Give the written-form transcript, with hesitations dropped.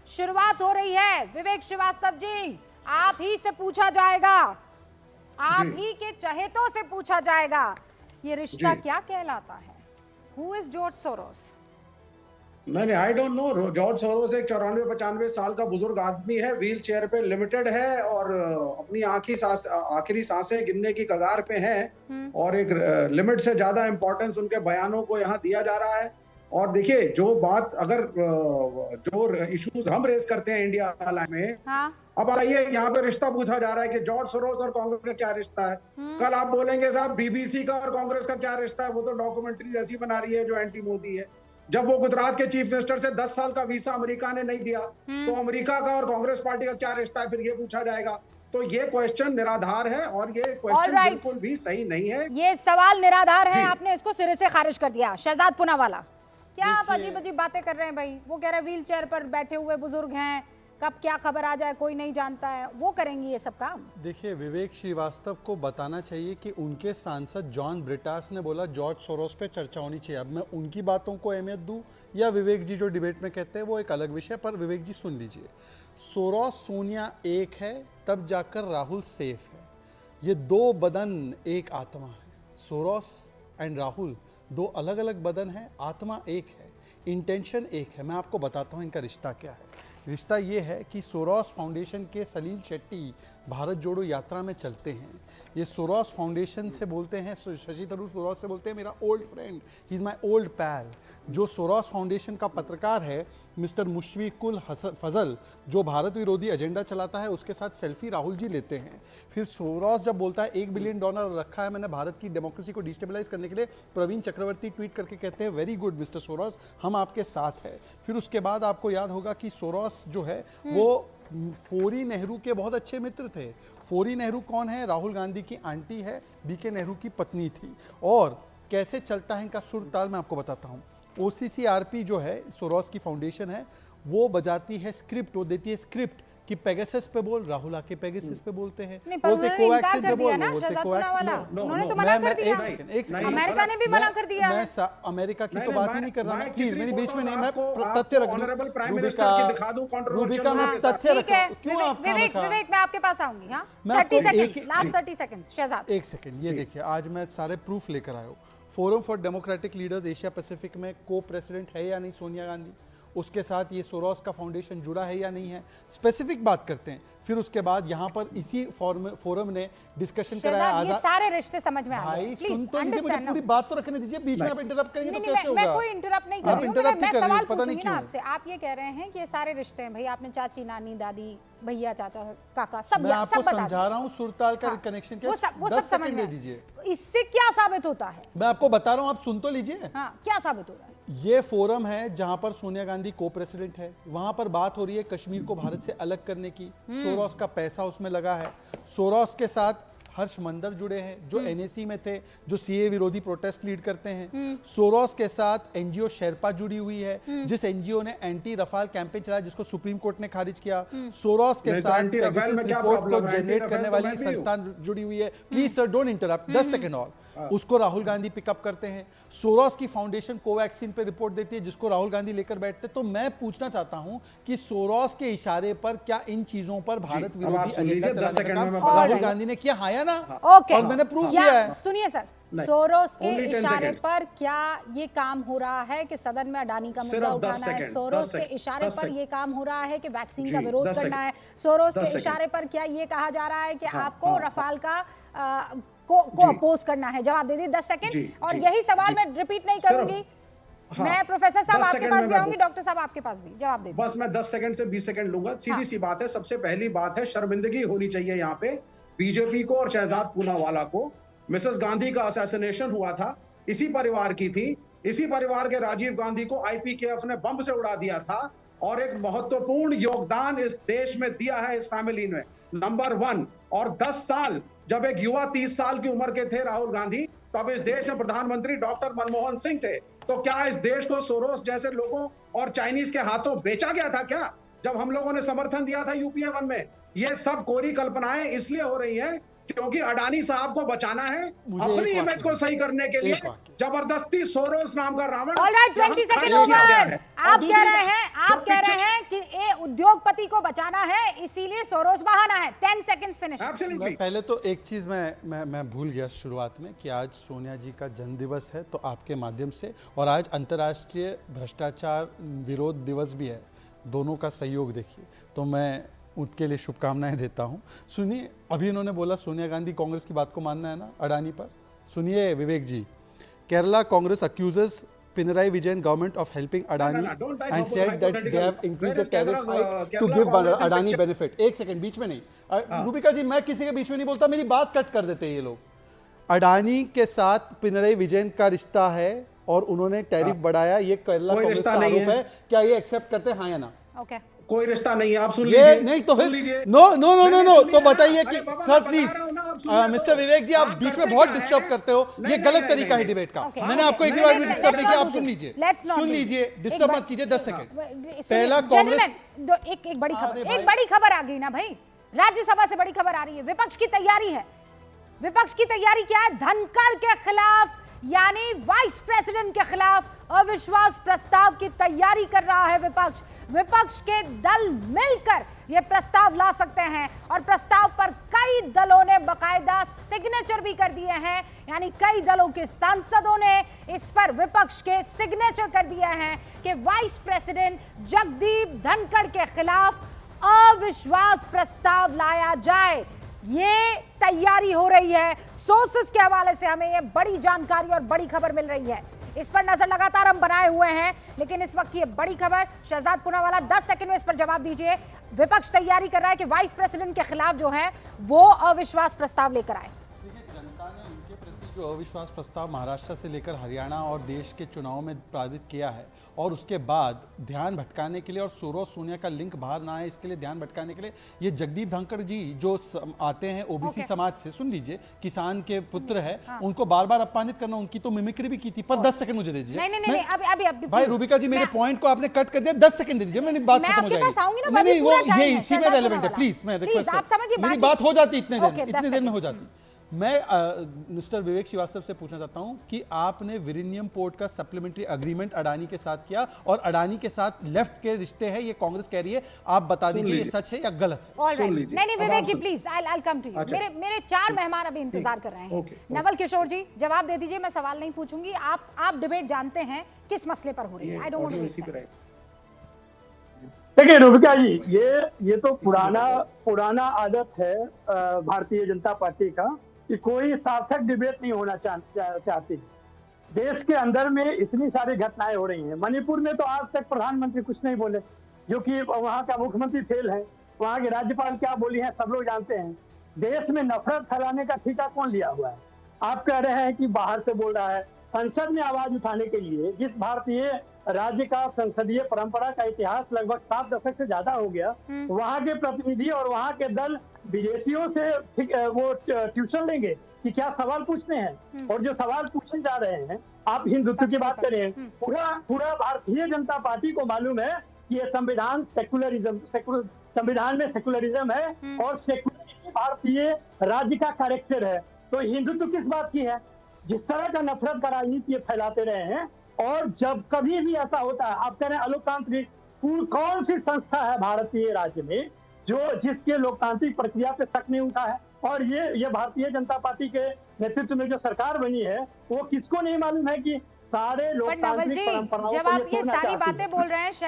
शुरुआत हो रही है। विवेक श्रीवास्तव जी, आप ही से पूछा जाएगा, आप ही के चहेतों से पूछा जाएगा, ये रिश्ता क्या कहलाता है? Who is George Soros? नहीं, I don't know. George Soros एक 94-95 साल का बुजुर्ग आदमी है, व्हील चेयर पे लिमिटेड है और अपनी आखिरी सांसें गिनने की कगार पे है और एक लिमिट से ज्यादा इंपॉर्टेंस उनके बयानों को यहाँ दिया जा रहा है। और देखिए, जो बात अगर जो इश्यूज हम रेज करते हैं इंडिया में, अब आइए यहाँ पे रिश्ता पूछा जा रहा है कि जॉर्ज सोरोस और कांग्रेस का क्या रिश्ता है। कल आप बोलेंगे साहब बीबीसी का और कांग्रेस का क्या रिश्ता है, वो तो डॉक्यूमेंट्री ऐसी बना रही है जो एंटी मोदी है। जब वो गुजरात के चीफ मिनिस्टर से 10 साल का वीसा अमेरिका ने नहीं दिया, तो अमेरिका का और कांग्रेस पार्टी का क्या रिश्ता है, फिर ये पूछा जाएगा। तो ये क्वेश्चन निराधार है और ये क्वेश्चन बिल्कुल भी सही नहीं है। ये सवाल निराधार है, आपने इसको सिरे से खारिज कर दिया। शहजाद पूनावाला, क्या आप अजीब अजीब बातें कर रहे हैं भाई? वो कह रहे हैं व्हील चेयर पर बैठे हुए बुजुर्ग हैं, कब क्या खबर आ जाए कोई नहीं जानता है, वो करेंगी ये सब काम। देखिए, विवेक श्रीवास्तव को बताना चाहिए कि उनके सांसद जॉन ब्रिटास ने बोला जॉर्ज सोरोस पे चर्चा होनी चाहिए। अब मैं उनकी बातों को अहमियत दूं या विवेक जी जो डिबेट में कहते हैं, वो एक अलग विषय। पर विवेक जी सुन लीजिए, सोरोस सोनिया एक है, तब जाकर राहुल सेफ है। ये दो बदन एक आत्मा है। सोरोस एंड राहुल दो अलग अलग बदन है, आत्मा एक है, इंटेंशन एक है। मैं आपको बताता हूँ इनका रिश्ता क्या है। रिश्ता ये है कि सोरोस फाउंडेशन के सलील शेट्टी भारत जोड़ो यात्रा में चलते हैं। ये सोरोस फाउंडेशन से बोलते हैं, शशि थरूर सोरोस से बोलते हैं मेरा old friend, he is my old pal. जो सोरोस फाउंडेशन का पत्रकार है मिस्टर मुशफिकुल फजल, जो भारत विरोधी एजेंडा चलाता है, उसके साथ सेल्फी राहुल जी लेते हैं। फिर सोरोस जब बोलता है $1 बिलियन रखा है मैंने भारत की डेमोक्रेसी को डिस्टेबलाइज करने के लिए, प्रवीण चक्रवर्ती ट्वीट करके कहते हैं वेरी गुड मिस्टर सोरोस, हम आपके साथ हैं। फिर उसके बाद आपको याद होगा कि सोरोस जो है वो फोरी नेहरू के बहुत अच्छे मित्र थे। फोरी नेहरू कौन है? राहुल गांधी की आंटी है, बीके नेहरू की पत्नी थी। और कैसे चलता है इनका सुर ताल मैं आपको बताता हूँ। OCCRP जो है सोरोस की फाउंडेशन है, वो बजाती है स्क्रिप्ट, वो देती है स्क्रिप्ट कि पेगासस पे बोल, राहुल आके पेगासस पे बोलते हैं, बोलते कोवैक्सिन पे बोल, बोलते कोवैक्सिन। उन्होंने तो मना कर दिया। एक सेकंड, अमेरिका ने भी मना कर दिया। मैं अमेरिका की तो बात ही नहीं कर रहा हूं, प्लीज मेरी बीच में नहीं, मैं तथ्य रख दूं। रूबिका मैं तथ्य रख, क्यों आप विवेक मैं आपके पास आऊंगी। हां 30 सेकंड्स, लास्ट 30 सेकंड्स। शहजाद एक सेकंड, ये देखिए आज मैं सारे प्रूफ लेकर आया हूं। Forum for democratic leaders Asia Pacific में को प्रेसिडेंट है या नहीं सोनिया गांधी, उसके साथ ये सोरोस का फाउंडेशन जुड़ा है या नहीं है, स्पेसिफिक बात करते हैं। फिर उसके बाद यहाँ पर इसी फोरम ने डिस्कशन कराया। ये सारे रिश्ते समझ में आ गए। सुन तो लीजिए, मुझे पूरी बात तो रखने दीजिए, बीच में आप इंटरप्ट करेंगे तो कैसे होगा? मैं कोई इंटरप्ट नहीं कर रही हूं, मैं सवाल पूछूंगी ना आपसे। आप ये कह रहे हैं कि ये सारे रिश्ते हैं भाई, आपने चाची, नानी, दादी, भैया, चाचा, काका सब मैं आपको समझा रहा हूँ सुरताल का कनेक्शन क्या है। वो सब समझ में दीजिए। इससे क्या साबित होता है? मैं आपको बता रहा हूँ, आप सुन तो लीजिए। हाँ, क्या साबित हो रहा है? ये फोरम है जहां पर सोनिया गांधी को प्रेसिडेंट है, वहां पर बात हो रही है कश्मीर को भारत से अलग करने की। सोरोस का पैसा उसमें लगा है। सोरोस के साथ हर्ष मंदर जुड़े हैं जो NAC में थे, जो CA विरोधी प्रोटेस्ट लीड करते हैं। सोरोस के साथ NGO शेरपा जुड़ी हुई है, जिस NGO ने एंटी रफाल कैंपेन चलाया जिसको सुप्रीम कोर्ट ने खारिज किया। सोरोस के साथ रिपोर्ट को जनरेट करने वाली संस्थान जुड़ी हुई है। Please sir don't interrupt, 10 second और। उसको राहुल गांधी पिकअप करते हैं। सोरोस की फाउंडेशन कोवैक्सिन पे रिपोर्ट देती है जिसको राहुल गांधी लेकर बैठते हैं। तो मैं पूछना चाहता हूं कि सोरोस के इशारे पर क्या इन चीजों पर भारत विरोधी एजेंडा चलाने का काम राहुल गांधी ने किया? हाँ या ना? और मैंने प्रूफ किया है। सुनिए सर, सोरोस के इशारे पर क्या ये काम हो रहा है कि सदन में अडानी का मुद्दा उठाना है? सोरोस के इशारे पर ये काम हो रहा है कि वैक्सीन का विरोध करना है? सोरोस के इशारे पर क्या ये कहा जा रहा है कि आपको रफाल का को अपोज करना है? जवाब दे दीजिए, 10 सेकंड। और यही सवाल मैं रिपीट नहीं करूंगी। मैं प्रोफेसर साहब आपके पास भी आऊंगी, डॉक्टर साहब आपके पास भी। जवाब दे दीजिए। बस मैं 10 सेकंड से 20 सेकंड लूंगा। सीधी सी बात है। सबसे पहली बात है, शर्मिंदगी होनी चाहिए यहाँ पे बीजेपी को और शहजाद पूनावाला को। मिसेस गांधी का असैसिनेशन हुआ था, इसी परिवार की थी। इसी परिवार के राजीव गांधी को IPKF ने बम से उड़ा दिया था और एक महत्वपूर्ण योगदान इस देश में दिया है इस फैमिली ने, नंबर 1। और 10 साल जब एक युवा 30 साल की उम्र के थे राहुल गांधी, तब इस देश में प्रधानमंत्री डॉक्टर मनमोहन सिंह थे। तो क्या इस देश को सोरोस जैसे लोगों और चाइनीज के हाथों बेचा गया था क्या, जब हम लोगों ने समर्थन दिया था UPA 1 में? ये सब कोरी कल्पनाएं इसलिए हो रही हैं क्योंकि अडानी साहब को बचाना है, अपनी इमेज को सही करने के लिए जबरदस्ती सोरोस नाम का रावण। Alright, 20 second over. आप कह रहे हैं कि ये उद्योगपति को बचाना है, इसीलिए सोरोस बहाना है। 10 सेकंड्स फिनिश। पहले तो एक चीज मैं भूल गया शुरुआत में कि आज सोनिया जी का जन्मदिवस है, तो आपके माध्यम से, और आज अंतर्राष्ट्रीय भ्रष्टाचार विरोध दिवस भी है, दोनों का सहयोग देखिए, तो मैं उनके लिए शुभकामनाएं देता हूं। सुनिए, अभी इन्होंने बोला सोनिया गांधी कांग्रेस की बात को मानना है ना अडानी पर। सुनिए Vivek ji, Kerala Congress accuses Pinarayi Vijayan government of helping Adani and said that they have increased the tariff hike to give Adani benefit। एक सेकंड, बीच में नहीं, रूबिका जी, मैं किसी के बीच में नहीं बोलता, मेरी बात कट कर देते हैं ये लोग। अडानी के साथ पिनराई विजयन का रिश्ता है और उन्होंने टैरिफ बढ़ाया, ये केरला कांग्रेस का आरोप है, क्या ये एक्सेप्ट करते हैं, हाँ या ना? ओके, कोई रिश्ता नहीं है, आप सुन लीजिए। नहीं तो फिर no no no no no, तो बताइए कि sir please mister Vivek ji, आप बीच में बहुत डिस्टर्ब करते हो, ये गलत तरीका है डिबेट का। मैंने आपको एक बार भी डिस्टर्ब नहीं किया, आप सुन लीजिए, डिस्टर्ब मत कीजिए। 10 सेकंड। पहला कांग्रेस, एक बड़ी खबर आ गई ना भाई, राज्यसभा से बड़ी खबर आ रही है। विपक्ष की तैयारी है। विपक्ष की तैयारी क्या है? धनखड़ के खिलाफ, यानी वाइस प्रेसिडेंट के खिलाफ अविश्वास प्रस्ताव की तैयारी कर रहा है विपक्ष। विपक्ष के दल मिलकर यह प्रस्ताव ला सकते हैं और प्रस्ताव पर कई दलों ने बकायदा सिग्नेचर भी कर दिए हैं, यानी कई दलों के सांसदों ने इस पर विपक्ष के सिग्नेचर कर दिए हैं कि वाइस प्रेसिडेंट जगदीप धनखड़ के खिलाफ अविश्वास प्रस्ताव लाया जाए। ये तैयारी हो रही है। सोर्सेस के हवाले से हमें ये बड़ी जानकारी और बड़ी खबर मिल रही है, इस पर नजर लगातार हम बनाए हुए हैं। लेकिन इस वक्त ये बड़ी खबर, शहजाद पूनावाला 10 सेकंड में इस पर जवाब दीजिए। विपक्ष तैयारी कर रहा है कि वाइस प्रेसिडेंट के खिलाफ जो है वो अविश्वास प्रस्ताव लेकर आए। जनता ने उनके प्रति जो अविश्वास प्रस्ताव महाराष्ट्र से लेकर हरियाणा और देश के चुनाव में पारित किया है, और उसके बाद ध्यान भटकाने के लिए, और सोरोस सोनिया का लिंक बाहर ना आए इसके लिए ध्यान भटकाने के लिए, ये जगदीप धनखड़ जी जो आते हैं ओबीसी समाज से, सुन लीजिए, किसान के पुत्र है, उनको बार बार अपमानित करना, उनकी तो मिमिक्री भी की थी। पर 10 सेकंड मुझे दे दीजिए। नहीं, भाई रूबिका जी, मेरे पॉइंट को आपने कट कर दिया, 10 सेकंड दे दीजिए, मेरी बात खत्म हो जाएगी। नहीं, वो ये इसी में रेलेवेंट है, प्लीज मैं रिक्वेस्ट, मेरी बात हो जाती इतने देर में हो जाती। मैं मिस्टर विवेक श्रीवास्तव से पूछना चाहता हूं कि आपने विरिनियम पोर्ट का सप्लीमेंट्री एग्रीमेंट अडानी के साथ किया, और अडानी के साथ लेफ्ट के रिश्ते हैं, ये कांग्रेस कह रही है, आप बता दीजिए ये सच है या गलत है? नहीं Vivek ji please, I come to you. मेरे 4 मेहमान अभी इंतजार कर रहे हैं। नवल किशोर जी जवाब दे दीजिए, मैं सवाल नहीं पूछूंगी। आप डिबेट जानते हैं किस मसले पर हो रही है। I don't want to waste time. देखिए रूबिका जी, ये तो पुराना आदत है भारतीय जनता पार्टी का कि कोई सार्थक डिबेट नहीं होना चाहती। देश के अंदर में इतनी सारी घटनाएं हो रही हैं। मणिपुर में तो आज तक प्रधानमंत्री कुछ नहीं बोले, जो कि वहां का मुख्यमंत्री फेल है। वहां के राज्यपाल क्या बोली है सब लोग जानते हैं। देश में नफरत फैलाने का ठेका कौन लिया हुआ है? आप कह रहे हैं कि बाहर से बोल रहा है। संसद में आवाज उठाने के लिए, जिस भारतीय राज्य का संसदीय परंपरा का इतिहास लगभग 7 दशक से ज्यादा हो गया, वहां के प्रतिनिधि और वहां के दल विदेशियों से वो ट्यूशन लेंगे कि क्या सवाल पूछते हैं, और जो सवाल पूछे जा रहे हैं, आप हिंदुत्व की बात करें, पूरा भारतीय जनता पार्टी को मालूम है कि ये संविधान संविधान में सेकुलरिज्म है, और सेकुलरिज्म भारतीय राज्य का कैरेक्टर है। तो हिंदुत्व किस बात की है? जिस तरह का नफरत का राजनीति ये फैलाते रहे हैं, और जब कभी भी ऐसा होता है, आप कह रहे हैं अलोकतांत्रिक, कौन सी संस्था है भारतीय राज्य में जिसके लोकतांत्रिक प्रक्रिया पे शक नहीं उठा है? और ये भारतीय जनता पार्टी के नेतृत्व में जो सरकार बनी है, वो किसको नहीं मालूम है कि सारे लोकतांत्रिक परंपराओं जब आप ये सारी बातें बोल रहे हैं